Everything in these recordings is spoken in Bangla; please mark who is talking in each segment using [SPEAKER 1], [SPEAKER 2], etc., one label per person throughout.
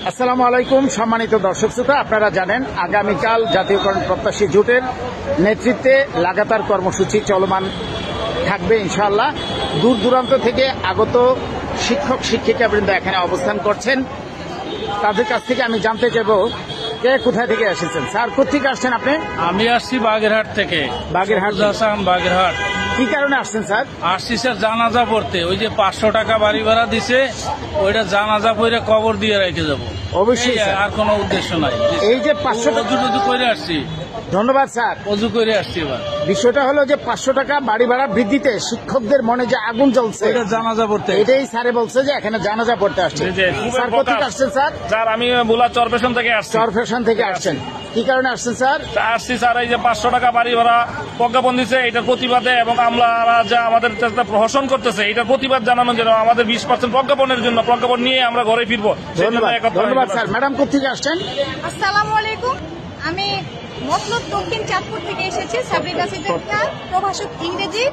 [SPEAKER 1] আসসালামু আলাইকুম সম্মানিত দর্শক শ্রোতা, আপনারা জানেন আগামীকাল জাতীয়করণ প্রত্যাশী জোটের নেতৃত্বে লাগাতার কর্মসূচি চলমান থাকবে ইনশাআল্লাহ। দূর দূরান্ত থেকে আগত শিক্ষক শিক্ষিকাবৃন্দ এখানে অবস্থান করছেন। তাদের কাছ থেকে আমি জানতে চাইব কে কোথায় থেকে এসেছেন। স্যার, কোথেকে আসছেন আপনি?
[SPEAKER 2] আমি আসছি বাগেরহাট থেকে।
[SPEAKER 1] বাগেরহাট
[SPEAKER 2] বাগেরহাট।
[SPEAKER 1] কি কারণে আসছেন স্যার?
[SPEAKER 2] আসছি স্যার জানাজা পড়তে। ওই যে 500 টাকা বাড়ি ভাড়া দিছে, ওইটা জানাজা পড়ে কবর দিয়ে রেখে যাবো।
[SPEAKER 1] অবশ্যই স্যার।
[SPEAKER 2] আর কোনো উদ্দেশ্য নাই।
[SPEAKER 1] এই যে 500 টাকা
[SPEAKER 2] অজু করে আসছি।
[SPEAKER 1] ধন্যবাদ স্যার।
[SPEAKER 2] অজু করে আসছি। এবার
[SPEAKER 1] বিষয়টা হলো যে 500 টাকা বাড়ি ভাড়া বৃদ্ধিতে শিক্ষকদের মনে যে আগুন জ্বলছে,
[SPEAKER 2] ওইটা জানাজা পড়তে।
[SPEAKER 1] এটাই স্যারে বলছে যে এখানে জানাজা পড়তে আসছে। স্যার, কোথেকে আসছেন স্যার?
[SPEAKER 2] স্যার, আমি বুলা চরপেশন থেকে আসছি।
[SPEAKER 1] চরফ্যাশন থেকে আসছেন। কি কারণে আসছেন স্যার?
[SPEAKER 2] আসছি স্যার, এই যে 500 টাকা বাড়ি ভাড়া প্রজ্ঞাপন দিচ্ছে, এটার প্রতিবাদে এবং আমরা যা আমাদের প্রহসন করতেছে এটার প্রতিবাদ জানানোর জন্য আমাদের 20% প্রজ্ঞাপনের জন্য প্রজ্ঞাপন নিয়ে আমরা ঘরে ফিরবো।
[SPEAKER 1] ধন্যবাদ স্যার। ম্যাডাম, কোথেকে আসছেন?
[SPEAKER 3] আসসালামু আলাইকুম। আমি মতলব দক্ষিণ চাঁদপুর থেকে এসেছি। সাবরিনা সিদ্দিকা, প্রভাষক ইংরেজি।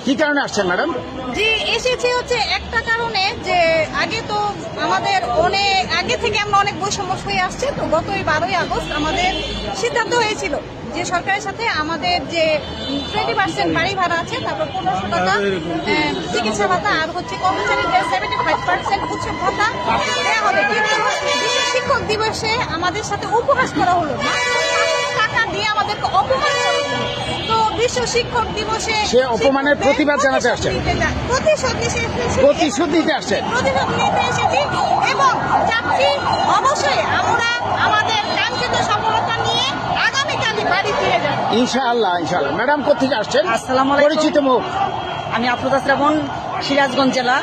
[SPEAKER 1] কি কারণে আসছেন ম্যাডাম?
[SPEAKER 3] যে এসেছি হচ্ছে একটা কারণে, যে আগে তো আমাদের অনেক আগে থেকে আমরা অনেক বৈষম্য হয়ে আসছে। তো গত 12ই আগস্ট আমাদের সিদ্ধান্ত হয়েছিল যে সরকারের সাথে আমাদের যে 20% বাড়ি ভাড়া আছে, তারপর 1500 টাকা চিকিৎসা ভাতা, আর হচ্ছে কর্মচারীদের 75% উৎসব ভাতা দেওয়া হবে। কিন্তু বিশ্ব শিক্ষক দিবসে আমাদের সাথে উপহাস করা হলো, টাকা দিয়ে আমাদেরকে অপমান করা হলো। তো বিশ্ব শিক্ষক দিবসে
[SPEAKER 1] সে অপমানের প্রতিবাদ জানাতে আসছেন, প্রতিশোধ নিতে আসছেন।
[SPEAKER 3] প্রতিশোধ নিতে এসেছি এবং চাচ্ছি অবশ্যই আমরা আমাদের কাঙ্ক্ষিত সফলতা নিয়ে আগামীকালই বাড়ি ফিরে যাব
[SPEAKER 1] ইনশাআল্লাহ। ইনশাআল্লাহ। ম্যাডাম, কোথেকে আসছেন?
[SPEAKER 4] আসসালামু আলাইকুম।
[SPEAKER 1] পরিচিত মুখ।
[SPEAKER 4] আমি আফরোজা শ্রাবণ, সিরাজগঞ্জ জেলা,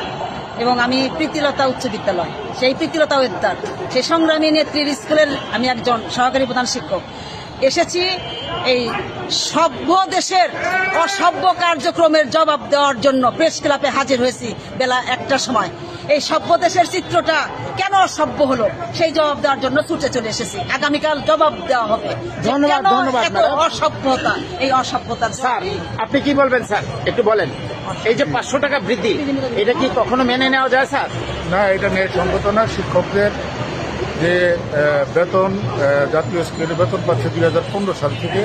[SPEAKER 4] এবং আমি প্রীতিলতা উচ্চ বিদ্যালয়, সেই প্রীতিলতা উদ্যান, সেই সংগ্রামী নেত্রীর স্কুলের আমি একজন সহকারী প্রধান শিক্ষক। এসেছি এই সভ্য দেশের অসভ্য কার্যক্রমের জবাব দেওয়ার জন্য প্রেস ক্লাবে হাজির হয়েছি বেলা 1টার সময়। এই সভ্য দেশের চিত্রটা কেন অসভ্য হলো সেই জবাব দেওয়ার জন্য ছুটে চলে এসেছি। আগামীকাল জবাব দেওয়া হবে।
[SPEAKER 1] ধন্যবাদ।
[SPEAKER 4] এত অসভ্যতা, এই অসভ্যতার।
[SPEAKER 1] স্যার, আপনি কি বলবেন স্যার? একটু বলেন। এই যে 500 টাকা বৃদ্ধি, এটা কি কখনো মেনে নেওয়া যায় স্যার?
[SPEAKER 5] না, এটা ন্যায়সঙ্গত না। শিক্ষকদের যে বেতন, জাতীয় স্কেলে বেতন পাচ্ছে 2015 সাল থেকে,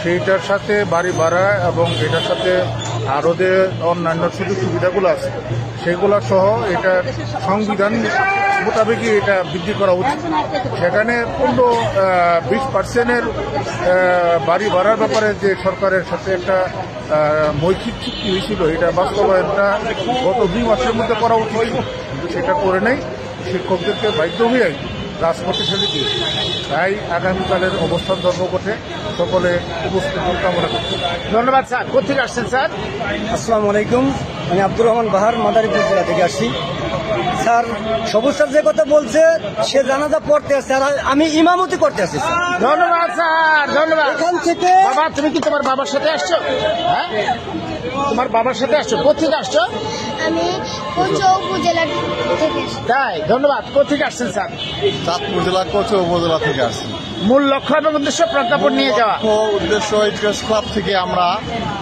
[SPEAKER 5] সেইটার সাথে বাড়ি ভাড়া এবং এটার সাথে আরও যে অন্যান্য সুযোগ সুবিধাগুলো আছে সেগুলো সহ এটা সংবিধান মোতাবেকই এটা বৃদ্ধি করা উচিত। সেখানে 20%-এর বাড়ি ভাড়ার ব্যাপারে যে সরকারের সাথে একটা মৌখিক চুক্তি হয়েছিল, এটা বাস্তবায়নটা গত 2 মাসের মধ্যে করা উচিত, কিন্তু সেটা করে নেই। শিক্ষকদেরকে বাধ্য হয়ে রাজপথে ফেলে দিয়েছে। তাই আগামীকালের অবস্থান ধর্মঘটে সকলে উপস্থিতি কামনা করছি।
[SPEAKER 1] ধন্যবাদ স্যার। কোথেকে আসছেন স্যার?
[SPEAKER 6] আসসালামু আলাইকুম। আমি আব্দুর রহমান বাহার, মাদারীপুর জেলা থেকে আসছি। স্যার, সবুজ স্যার যে কথা বলছে, সে জানাজা পড়তে আসছে আর আমি ইমামতি করতে আসছি।
[SPEAKER 1] ধন্যবাদ স্যার। ধন্যবাদ।
[SPEAKER 6] এখান থেকে
[SPEAKER 1] বাবা, তুমি কি তোমার বাবার সাথে আসছো? হ্যাঁ, তোমার বাবার সাথে আসছো। কোথেকে আসছো?
[SPEAKER 7] আমি কোচো উপজেলা থেকে।
[SPEAKER 1] তাই, ধন্যবাদ। কোথেকে আসছেন স্যার?
[SPEAKER 5] চাঁদপুর জেলা কোচো উপজেলা থেকে আসছি।
[SPEAKER 1] মূল লক্ষ্য এবং উদ্দেশ্য প্রজ্ঞাপন নিয়ে যাওয়া।
[SPEAKER 5] উদ্দেশ্য প্রেস ক্লাব থেকে আমরা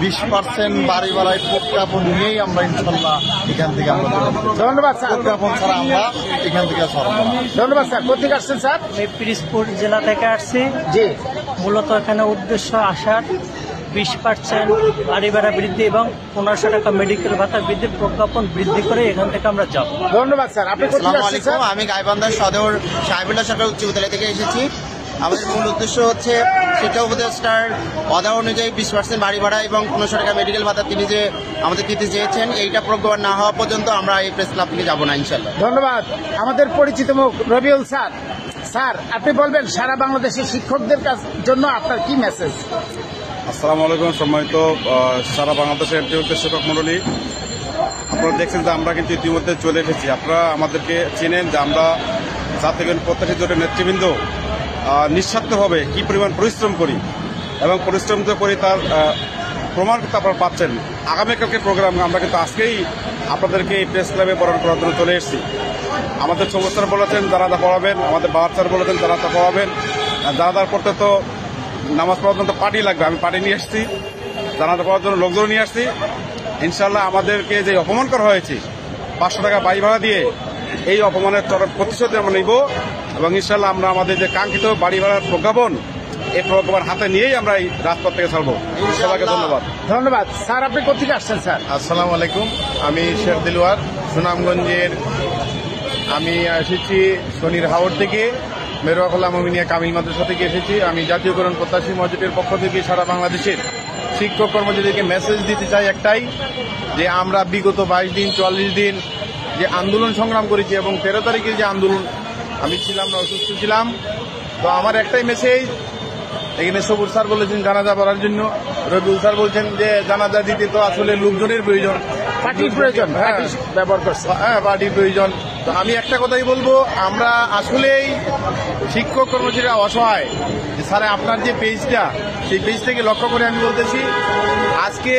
[SPEAKER 5] 20% বাড়ি ভাড়ায় প্রজ্ঞাপন নিয়েই আমরা ইনশাল্লাহ এখান থেকে আমরা
[SPEAKER 1] ধন্যবাদ স্যার।
[SPEAKER 5] প্রজ্ঞাপন ছাড়া আমরা এখান থেকে সরব না।
[SPEAKER 1] ধন্যবাদ স্যার। কোথেকে আসছেন স্যার?
[SPEAKER 8] আমি পিরিজপুর জেলা থেকে আসছি।
[SPEAKER 1] জি।
[SPEAKER 8] মূলত এখানে উদ্দেশ্য আসার 20% বাড়ি ভাড়া বৃদ্ধি এবং 1500 টাকা মেডিকেল ভাতা বৃদ্ধি প্রজ্ঞাপন বৃদ্ধি করে এখান থেকে আমরা যাব।
[SPEAKER 1] ধন্যবাদ স্যার। আপনি কোথেকে আসছেন স্যার?
[SPEAKER 9] আমি গাইবান্ধা সদর সাহেবুল্লাহ সরকার উচ্চ বিদ্যালয় থেকে এসেছি। আমাদের মূল উদ্দেশ্য হচ্ছে শিক্ষা উপদেষ্টার অর্ডার অনুযায়ী 20% বাড়ি ভাড়া এবং 1500 টাকা মেডিকেল ভাতা তিনি যে আমাদের দিতে চেয়েছেন, এইটা প্রজ্ঞাপন না হওয়া পর্যন্ত আমরা এই প্রেস ক্লাব থেকে যাবো না ইনশাল্লাহ।
[SPEAKER 1] ধন্যবাদ। আমাদের পরিচিত মুখ রবিউল স্যার। স্যার, আপনি বলবেন সারা বাংলাদেশের শিক্ষকদের জন্য আপনার কি মেসেজ?
[SPEAKER 10] আসসালামু আলাইকুম। সম্মানিত সারা বাংলাদেশের এমপিও শিক্ষক মন্ডলী, আপনারা দেখছেন যে আমরা কিন্তু ইতিমধ্যে চলে এসেছি। আপনারা আমাদেরকে চেনেন যে আমরা জাতীয় প্রত্যাশী জোটের নেতৃবৃন্দ নিঃস্বার্থভাবে কি পরিমাণ পরিশ্রম করি এবং পরিশ্রম তো করি তার প্রমাণ কিন্তু আপনারা পাচ্ছেন। আগামীকালকে প্রোগ্রাম আমরা কিন্তু আজকেই আপনাদেরকে এই প্রেস ক্লাবে বরণ করার জন্য চলে এসেছি। আমাদের সমস্যার বলেছেন জানাজা পড়াবেন, আমাদের বাচ্চার বলেছেন জানাজা পড়াবেন। জানাজার পড়তে তো নামাজ পড়ার জন্য পার্টি লাগবে, আমি পার্টি নিয়ে আসছি। জানাজা পড়ার জন্য লোকজন নিয়ে আসছি। ইনশাল্লাহ আমাদেরকে যে অপমান করা হয়েছে 500 টাকা বাড়ি ভাড়া দিয়ে, এই অপমানের প্রতিশোধ আমরা নিব এবং ইনশাল্লাহ আমরা আমাদের যে কাঙ্ক্ষিত বাড়ি ভাড়ার প্রজ্ঞাপন এই প্রজ্ঞাপন হাতে নিয়েই আমরা এই রাজপথ থেকে ছাড়বো। সবাইকে ধন্যবাদ।
[SPEAKER 1] ধন্যবাদ স্যার। আপনি কোথেকে আসছেন স্যার?
[SPEAKER 5] আসসালামু আলাইকুম, আমি শেখ দিলওয়ার সুনামগঞ্জের। আমি এসেছি শনির হাওড় থেকে, মেরুয়াখলা মমিনিয়া কামিল মাদ্রাসা থেকে এসেছি। আমি জাতীয়করণ প্রত্যাশী মজুটের পক্ষ থেকে সারা বাংলাদেশের শিক্ষক কর্মচারীদেরকে মেসেজ দিতে চাই একটাই, যে আমরা বিগত 22 দিন 44 দিন যে আন্দোলন সংগ্রাম করেছি এবং 13 তারিখের যে আন্দোলন, আমি ছিলাম না, অসুস্থ ছিলাম। তো আমার একটাই মেসেজ, এখানে সবুজ স্যার বলেছেন জানাজা পড়ার জন্য, রবিউল স্যার বলছেন যে জানাজা দিতে তো আসলে লোকজনের প্রয়োজন,
[SPEAKER 1] পার্টির প্রয়োজন, পার্টি ব্যবহার করছে,
[SPEAKER 5] হ্যাঁ পার্টির প্রয়োজন। তো আমি একটা কথাই বলবো, আমরা আসলেই শিক্ষক কর্মচারীরা অসহায়। যে স্যার আপনার যে পেজটা, সেই পেজ থেকে লক্ষ্য করে আমি বলতেছি, আজকে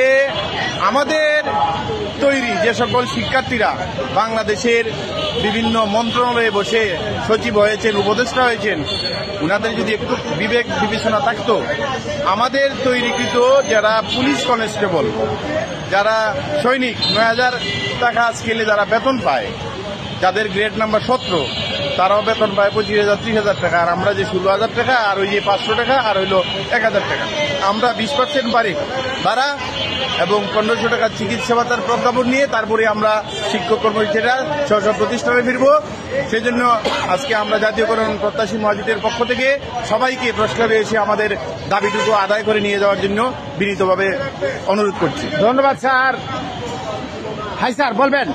[SPEAKER 5] আমাদের তৈরি যে সকল শিক্ষার্থীরা বাংলাদেশের বিভিন্ন মন্ত্রণালয়ে বসে সচিব হয়েছেন, উপদেষ্টা হয়েছেন, উনাদের যদি একটু বিবেক বিবেচনা থাকতো, আমাদের তৈরিকৃত যারা পুলিশ কনস্টেবল, যারা সৈনিক 9,000 টাকা স্কেলে যারা বেতন পায়, যাদের গ্রেড নাম্বার 17, তারাও বেতন পায় 25,000 30,000 টাকা, আর আমরা যে 16,000 টাকা, আর ওই যে 500 টাকা, আর হইল 1,000 টাকা। আমরা 20% ভাড়া এবং 1,500 টাকা চিকিৎসা ভাতার প্রজ্ঞাপন নিয়ে তারপরে আমরা শিক্ষক কর্মচারীরা স্ব প্রতিষ্ঠানে ফিরব। সেই জন্য আজকে আমরা জাতীয়করণ প্রত্যাশী মহাজোটের পক্ষ থেকে সবাইকে প্রস্তাবে এসে আমাদের দাবিটুকু আদায় করে নিয়ে যাওয়ার জন্য বিনীতভাবে অনুরোধ করছি।
[SPEAKER 1] ধন্যবাদ স্যার। হাই স্যার, বলবেন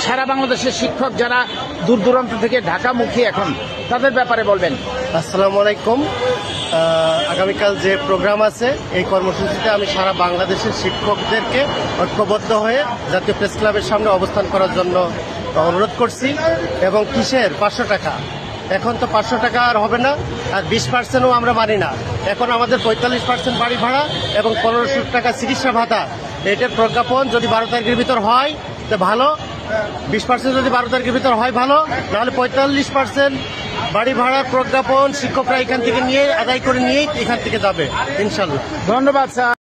[SPEAKER 1] সারা বাংলাদেশের শিক্ষক যারা দূর দূরান্ত থেকে ঢাকামুখী এখন, তাদের ব্যাপারে বলবেন।
[SPEAKER 11] আসসালামু আলাইকুম। আগামীকাল যে প্রোগ্রাম আছে, এই কর্মসূচিতে আমি সারা বাংলাদেশের শিক্ষকদেরকে ঐক্যবদ্ধ হয়ে জাতীয় প্রেস ক্লাবের সামনে অবস্থান করার জন্য অনুরোধ করছি। এবং কিসের 500 টাকা? এখন তো 500 টাকা আর হবে না, আর 20%ও আমরা মানি না। এখন আমাদের 45% বাড়ি ভাড়া এবং 1,500 টাকা চিকিৎসা ভাতা, এটার প্রজ্ঞাপন যদি 12 তারিখের ভিতর হয় তো ভালো, 20% যদি 12 তারিখের ভিতর হয় ভালো, নাহলে 45% বাড়ি ভাড়ার প্রজ্ঞাপন শিক্ষকরা এখান থেকে নিয়ে আদায় করে নিয়েই এখান থেকে যাবে ইনশাল্লাহ।
[SPEAKER 1] ধন্যবাদ স্যার।